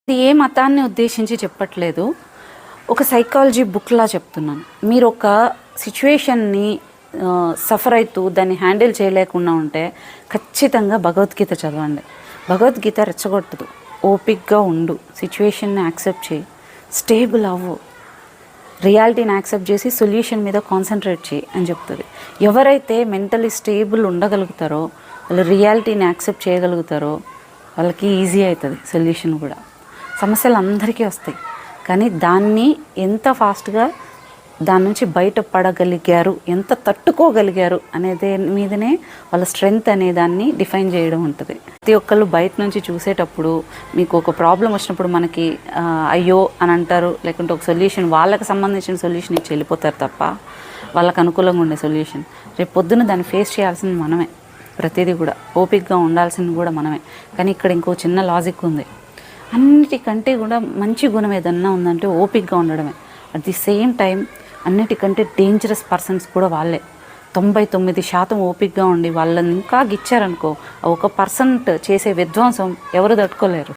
ఇది ఏ మతాన్ని ఉద్దేశించి చెప్పట్లేదు. ఒక సైకాలజీ బుక్లా చెప్తున్నాను. మీరు ఒక సిచ్యువేషన్ని సఫర్ అవుతూ దాన్ని హ్యాండిల్ చేయలేకుండా ఉంటే ఖచ్చితంగా భగవద్గీత చదవండి. భగవద్గీత రెచ్చగొట్టదు. ఓపిక్గా ఉండు, సిచ్యువేషన్ని యాక్సెప్ట్ చేయి, స్టేబుల్ అవ్వు, రియాలిటీని యాక్సెప్ట్ చేసి సొల్యూషన్ మీద కాన్సన్ట్రేట్ చేయి అని చెప్తుంది. ఎవరైతే మెంటలీ స్టేబుల్ ఉండగలుగుతారో, వాళ్ళు రియాలిటీని యాక్సెప్ట్ చేయగలుగుతారో వాళ్ళకి ఈజీ అవుతుంది సొల్యూషన్ కూడా. సమస్యలు అందరికీ వస్తాయి, కానీ దాన్ని ఎంత ఫాస్ట్గా దాని నుంచి బయటపడగలిగారు, ఎంత తట్టుకోగలిగారు అనేది మీదనే వాళ్ళ స్ట్రెంగ్త్ అనే దాన్ని డిఫైన్ చేయడం ఉంటుంది. ప్రతి ఒక్కళ్ళు బయట నుంచి చూసేటప్పుడు మీకు ఒక ప్రాబ్లం వచ్చినప్పుడు మనకి అయ్యో అని అంటారు, లేకుంటే ఒక సొల్యూషన్ వాళ్ళకి సంబంధించిన సొల్యూషన్ ఇచ్చి వెళ్ళిపోతారు తప్ప వాళ్ళకు అనుకూలంగా ఉండే సొల్యూషన్ రేపు పొద్దున దాన్ని ఫేస్ చేయాల్సింది మనమే. ప్రతిదీ కూడా ఓపిక్గా ఉండాల్సింది కూడా మనమే. కానీ ఇక్కడ ఇంకో చిన్న లాజిక్ ఉంది. అన్నిటికంటే కూడా మంచి గుణం ఏదన్నా ఉందంటే ఓపిక్గా ఉండడమే. అట్ ది సేమ్ టైం అన్నిటికంటే డేంజరస్ పర్సన్స్ కూడా వాళ్ళే. 99% ఓపిక్గా ఉండి వాళ్ళని ఇంకా గిచ్చారనుకో, 1% చేసే విధ్వంసం ఎవరు తట్టుకోలేరు.